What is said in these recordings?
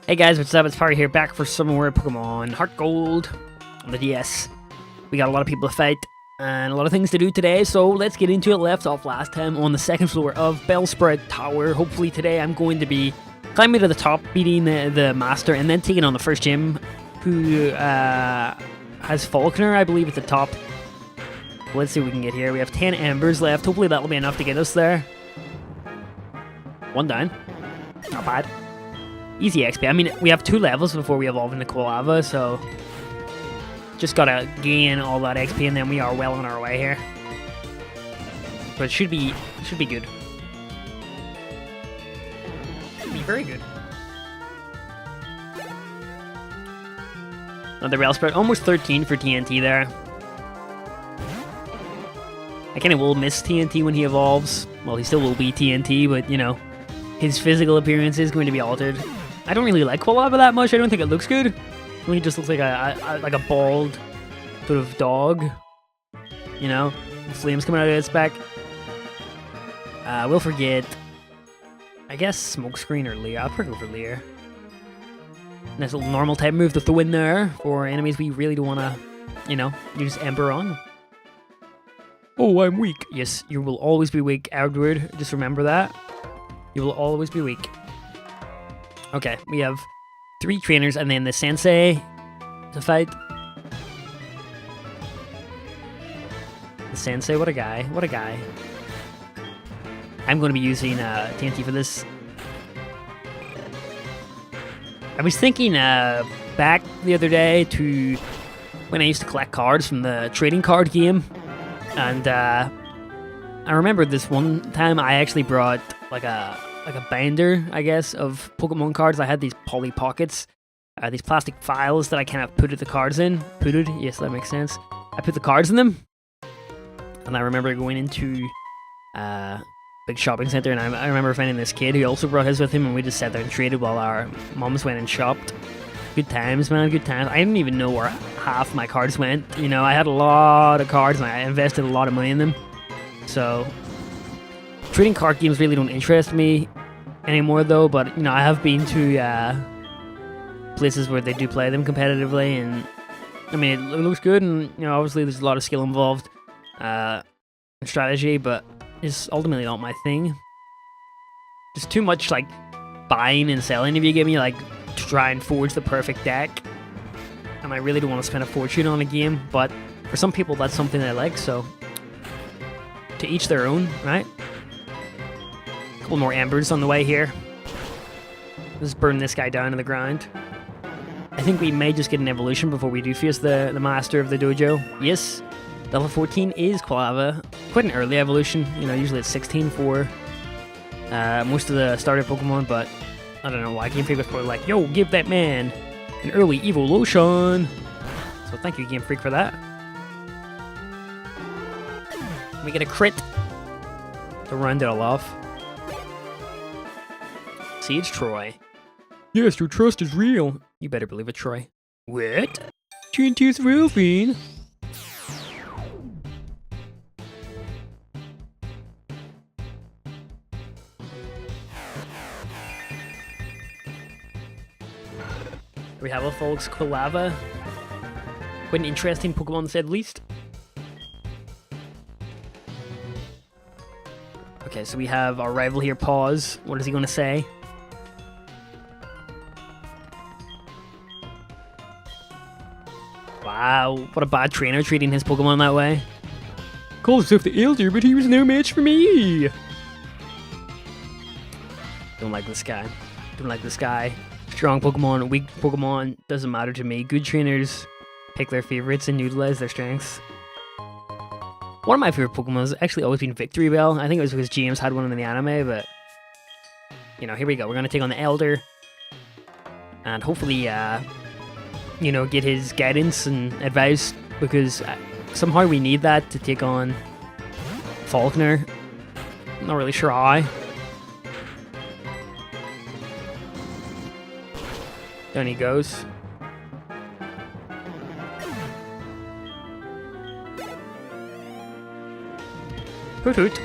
Hey guys, what's up? It's Parry here, back for some more Pokemon Heart Gold on the DS. We got a lot of people to fight and a lot of things to do today, so let's get into it. Left off last time on the second floor of Bellsprout Tower. Hopefully today I'm going to be climbing to the top, beating the Master, and then taking on the first gym, who has Falconer, I believe, at the top. Let's see what we can get here. We have 10 Embers left. Hopefully that'll be enough to get us there. One down. Not bad. Easy XP. I mean, we have 2 levels before we evolve into Quilava, so just gotta gain all that XP, and then we are well on our way here. But it should be good. Should be very good. Another Bellsprout, almost 13 for TNT there. I kind of will miss TNT when he evolves. Well, he still will be TNT, but you know, his physical appearance is going to be altered. I don't really like Quilava that much. I don't think it looks good. He just looks like a bald sort of dog. You know, flames coming out of its back. We'll forget. I guess Smokescreen or Leer. I'll probably go for Leer. Nice little normal type move with the win there for enemies we really don't want to, you know, use Ember on. Oh, I'm weak. Yes, you will always be weak, Edward. Just remember that. You will always be weak. Okay, we have 3 trainers and then the Sensei to fight. The Sensei, what a guy. What a guy. I'm going to be using TNT for this. I was thinking back the other day to when I used to collect cards from the trading card game. And I remember this one time I actually brought like a binder, I guess, of Pokemon cards. I had these Polly Pockets, these plastic files that I kind of putted the cards in. Putted? Yes, that makes sense. I put the cards in them. And I remember going into a big shopping center, and I remember finding this kid who also brought his with him, and we just sat there and traded while our moms went and shopped. Good times, man, good times. I didn't even know where half my cards went. You know, I had a lot of cards, and I invested a lot of money in them. So trading card games really don't interest me anymore, though. But you know, I have been to places where they do play them competitively, and I mean, it looks good. And you know, obviously, there's a lot of skill involved, strategy, but it's ultimately not my thing. There's too much like buying and selling, if you get me, like to try and forge the perfect deck. And I really don't want to spend a fortune on a game, but for some people, that's something they like. So to each their own, right? A couple more Embers on the way here. Let's burn this guy down to the ground. I think we may just get an evolution before we do face the master of the dojo. Yes, level 14 is Quilava. Quite an early evolution. You know, usually it's 16 for most of the starter Pokemon, but I don't know why. Game Freak was probably like, yo, give that man an early evolution. So thank you, Game Freak, for that. We get a crit to round it all off. Siege Troy. Yes, your trust is real. You better believe it, Troy. What? TNT's real, Fiend. We have a folks Quilava. Quite an interesting Pokemon, to say the least. Okay, so we have our rival here, Pause. What is he going to say? Wow, what a bad trainer treating his Pokemon that way. Called himself the Elder, but he was no match for me. Don't like this guy. Don't like this guy. Strong Pokemon, weak Pokemon, doesn't matter to me. Good trainers pick their favorites and utilize their strengths. One of my favorite Pokemon has actually always been Victory Bell. I think it was because James had one in the anime, but you know, here we go. We're gonna take on the Elder and hopefully, you know, get his guidance and advice, because somehow we need that to take on Falconer. I'm not really sure how. Down he goes. Hoot Hoot.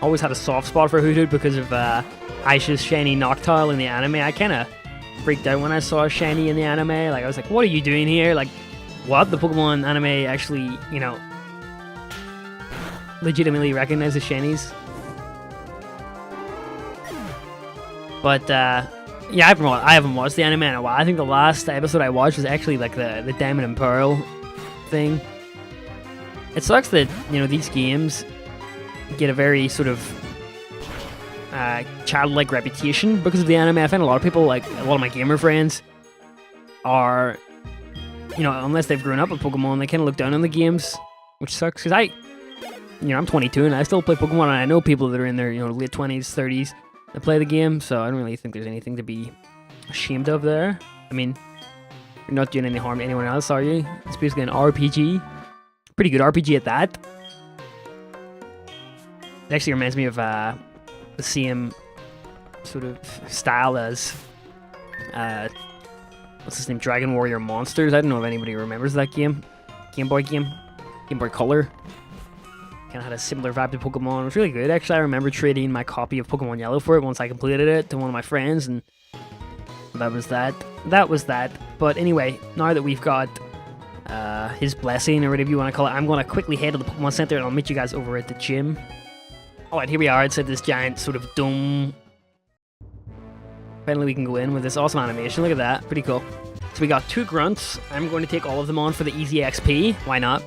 Always had a soft spot for Hoot Hoot because of Aisha's shiny Noctowl in the anime. I kind of freaked out when I saw a shiny in the anime. Like, I was like, what are you doing here? Like, what? The Pokemon anime actually, you know, legitimately recognizes shinies. But, yeah, I haven't watched the anime in a while. I think the last episode I watched was actually, like, the Diamond and Pearl thing. It sucks that, you know, these games get a very sort of childlike reputation because of the anime. I find a lot of people, like a lot of my gamer friends, are, you know, unless they've grown up with Pokemon, they kind of look down on the games, which sucks. Because I'm 22 and I still play Pokemon, and I know people that are in their, you know, late 20s, 30s that play the game, so I don't really think there's anything to be ashamed of there. I mean, you're not doing any harm to anyone else, are you? It's basically an RPG. Pretty good RPG at that. It actually reminds me of the same sort of style as what's his name, Dragon Warrior Monsters. I don't know if anybody remembers that game. Game Boy Color. Kind of had a similar vibe to Pokemon. It was really good. Actually, I remember trading my copy of Pokemon Yellow for it once I completed it to one of my friends, and that was that. But anyway, now that we've got his blessing, or whatever you want to call it, I'm going to quickly head to the Pokemon Center, and I'll meet you guys over at the gym. Alright, here we are. It's at this giant sort of dome. Finally we can go in with this awesome animation. Look at that. Pretty cool. So we got 2 grunts. I'm going to take all of them on for the easy XP. Why not?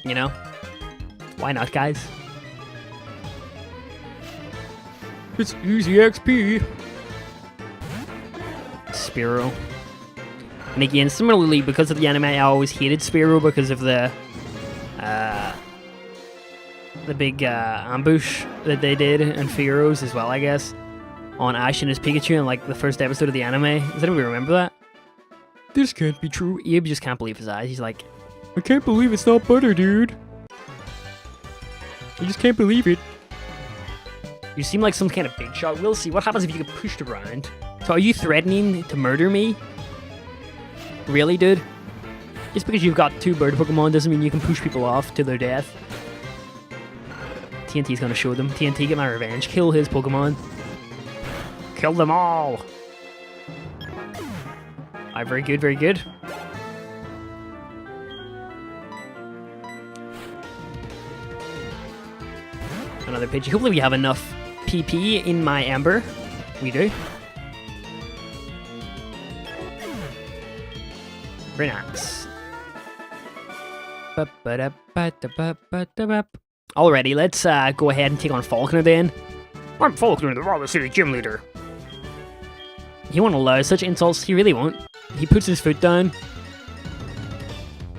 You know? Why not, guys? It's easy XP. Spearow. And again, similarly, because of the anime, I always hated Spearow because of the big ambush that they did in Fearows as well, I guess, on Ash and his Pikachu in, like, the first episode of the anime. Does anybody remember that? This can't be true. Abe just can't believe his eyes. He's like, I can't believe it's not butter, dude. I just can't believe it. You seem like some kind of big shot. We'll see. What happens if you get pushed around? So are you threatening to murder me? Really, dude? Just because you've got 2 bird Pokemon doesn't mean you can push people off to their death. TNT's gonna show them. TNT, get my revenge. Kill his Pokemon. Kill them all! Alright, very good, very good. Another Pidgey. Hopefully we have enough PP in my Ember. We do. Very nice. Alrighty, let's go ahead and take on Falconer then. I'm Falconer, the Roller City Gym Leader. He won't allow such insults. He really won't. He puts his foot down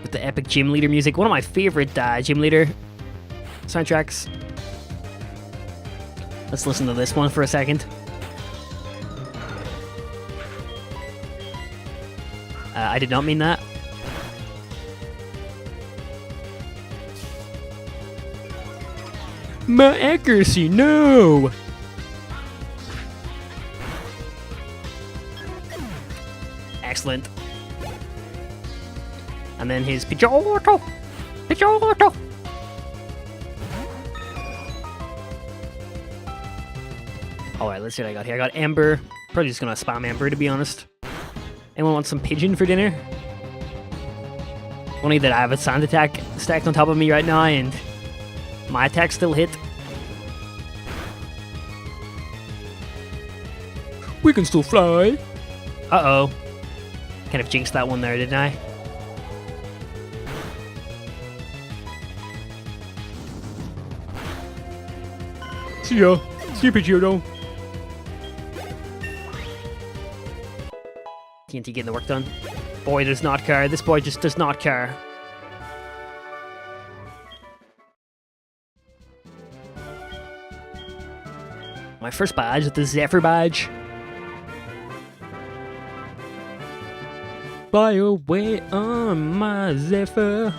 with the epic Gym Leader music. One of my favorite Gym Leader soundtracks. Let's listen to this one for a second. I did not mean that. My accuracy, no! Excellent. And then his Pidgeotto! Pidgeotto! Alright, let's see what I got here. I got Ember. Probably just gonna spam Ember, to be honest. Anyone want some Pigeon for dinner? Only that I have a Sand Attack stacked on top of me right now, and my attack still hit. We can still fly. Uh-oh. Kind of jinxed that one there, didn't I? See ya. See you, Pidgeotto. TNT getting the work done. Boy does not care. This boy just does not care. My first badge, the Zephyr badge. Fly away on my Zephyr.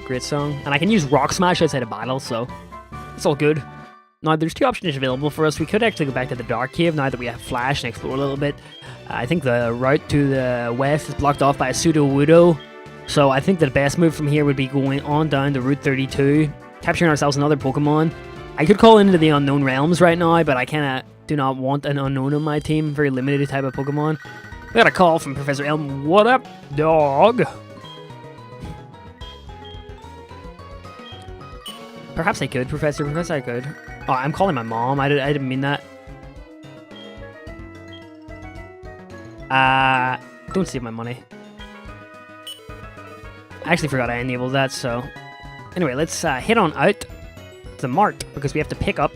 Great song. And I can use Rock Smash outside of battle, so it's all good. Now, there's 2 options available for us. We could actually go back to the Dark Cave now that we have Flash and explore a little bit. I think the route to the west is blocked off by a Sudowoodo. So I think the best move from here would be going on down to Route 32, capturing ourselves another Pokemon. I could call into the Unknown Realms right now, but I kind of do not want an unknown on my team. Very limited type of Pokemon. We got a call from Professor Elm. What up, dog? Perhaps I could, Professor. Perhaps I could. Oh, I'm calling my mom. I didn't mean that. Don't save my money. I actually forgot I enabled that, so... Anyway, let's head on out to the mart, because we have to pick up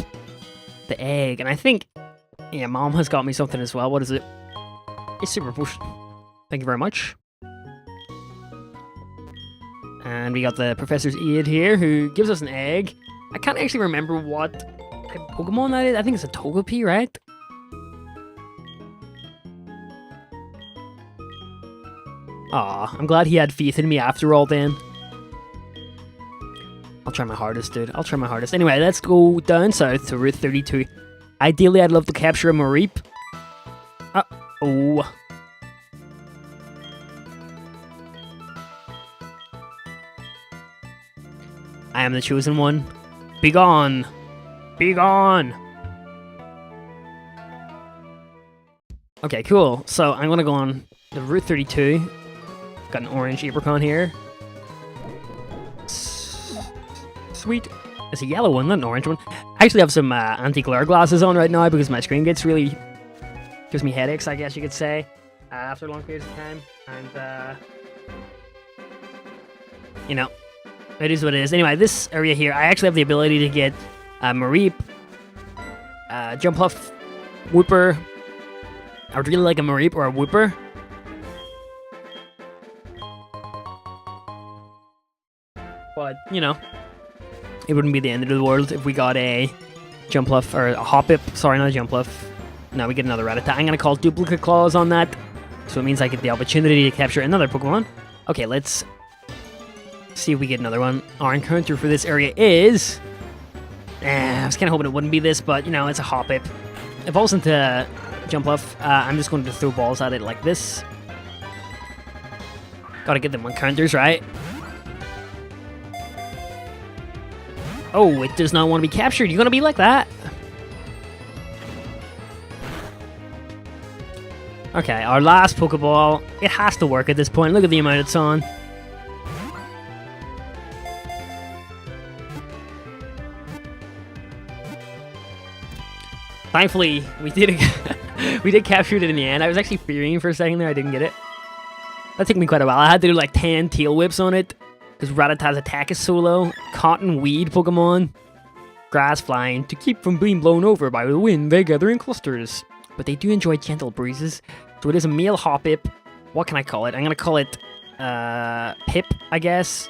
the egg. And I think... Yeah, Mom has got me something as well. What is it? A super potion. Thank you very much. And we got the Professor's Aide here, who gives us an egg. I can't actually remember what type of Pokemon that is. I think it's a Togepi, right? Aw, I'm glad he had faith in me after all then. I'll try my hardest, dude. I'll try my hardest. Anyway, let's go down south to Route 32. Ideally, I'd love to capture a Mareep. Uh-oh. I am the chosen one. Be gone. Be gone. Okay, cool. So I'm gonna go on the Route 32. Got an orange apricot here. Sweet. It's a yellow one, not an orange one. I actually have some anti-glare glasses on right now because my screen gives me headaches, I guess you could say, after long periods of time. And, you know, it is what it is. Anyway, this area here, I actually have the ability to get Mareep, Jumpluff, Wooper. I would really like a Mareep or a Wooper. But, you know, it wouldn't be the end of the world if we got a Jumpluff, or a Hoppip. Sorry, not a Jumpluff. No, we get another Rattata. I'm going to call Duplicate Claws on that. So it means I get the opportunity to capture another Pokemon. Okay, let's see if we get another one. Our encounter for this area is... I was kind of hoping it wouldn't be this, but, you know, it's a Hoppip. Evolves into Jumpluff. I'm just going to throw balls at it like this. Gotta get them on counters, right? Oh, it does not want to be captured. You're gonna be like that? Okay, our last Pokeball. It has to work at this point. Look at the amount it's on. Thankfully, we did we did capture it in the end. I was actually fearing for a second there. I didn't get it. That took me quite a while. I had to do like 10 tail whips on it. Because Rattata's attack is so low. Cotton weed Pokemon. Grass flying. To keep from being blown over by the wind, they gather in clusters. But they do enjoy gentle breezes. So it is a male Hoppip. What can I call it? I'm going to call it Pip, I guess.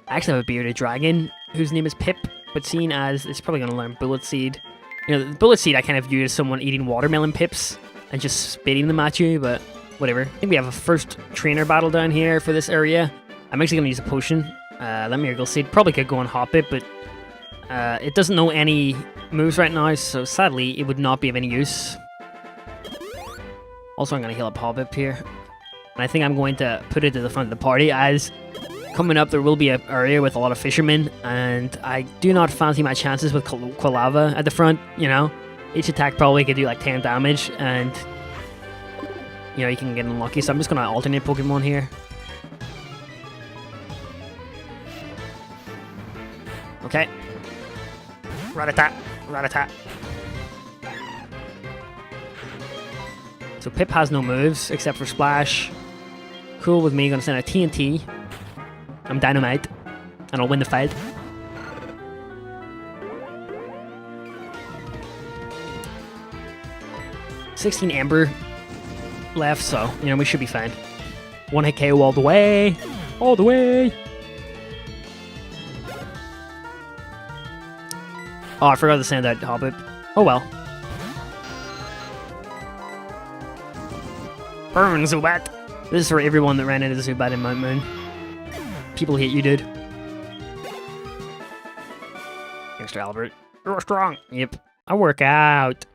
I actually have a bearded dragon whose name is Pip. But seeing as it's probably going to learn Bullet Seed. You know, the Bullet Seed I kind of view as someone eating watermelon pips and just spitting them at you. But whatever. I think we have a first trainer battle down here for this area. I'm actually going to use a potion. That Miracle Seed probably could go on Hoppip, but it doesn't know any moves right now, so sadly it would not be of any use. Also, I'm going to heal up Hoppip here. And I think I'm going to put it to the front of the party, as coming up there will be an area with a lot of fishermen, and I do not fancy my chances with Quilava at the front, you know. Each attack probably could do like 10 damage, and, you know, you can get unlucky, so I'm just going to alternate Pokemon here. Okay. Rattata. Rattata. So Pip has no moves except for Splash. Cool with me. Gonna send a TNT. I'm Dynamite. And I'll win the fight. $16 Ember left, so, you know, we should be fine. 1-hit KO all the way. All the way. Oh, I forgot to send that Hoppip. Oh well. Burn, Zubat! This is for everyone that ran into Zubat in Mount Moon. People hate you, dude. Thanks to Albert. You're strong! Yep. I work out.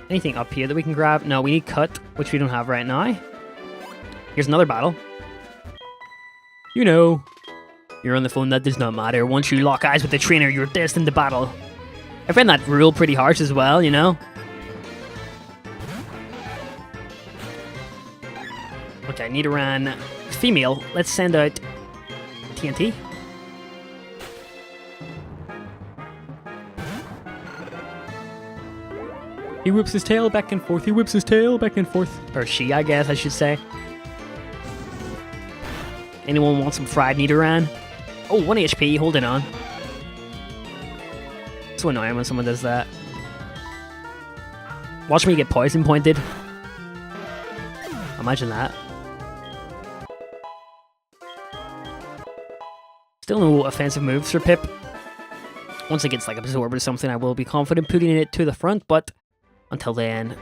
Anything up here that we can grab? No, we need Cut, which we don't have right now. Here's another battle. You know. You're on the phone, that does not matter. Once you lock eyes with the trainer, you're destined to battle. I find that rule pretty harsh as well, you know? Okay, Nidoran female. Let's send out TNT. He whips his tail back and forth. He whips his tail back and forth. Or she, I guess I should say. Anyone want some fried Nidoran? Oh, 1 HP, holding on. It's so annoying when someone does that. Watch me get poison pointed. Imagine that. Still no offensive moves for Pip. Once it gets like absorbed or something, I will be confident putting it to the front, but until then,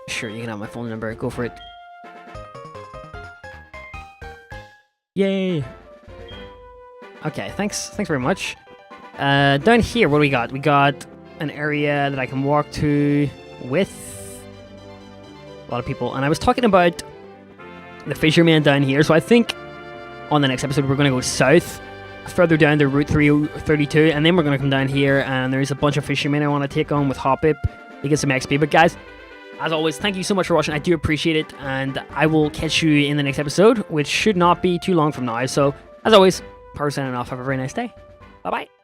sure, you can have my phone number. Go for it. Yay. Okay, thanks very much. Down here, what do we got? We got an area that I can walk to with a lot of people. And I was talking about the fisherman down here, so I think on the next episode we're going to go south, further down to Route 332, and then we're going to come down here, and there's a bunch of fishermen I want to take on with Hoppip to get some XP. But guys, as always, thank you so much for watching. I do appreciate it, and I will catch you in the next episode, which should not be too long from now. So, as always, Power signing off. Have a very nice day. Bye-bye.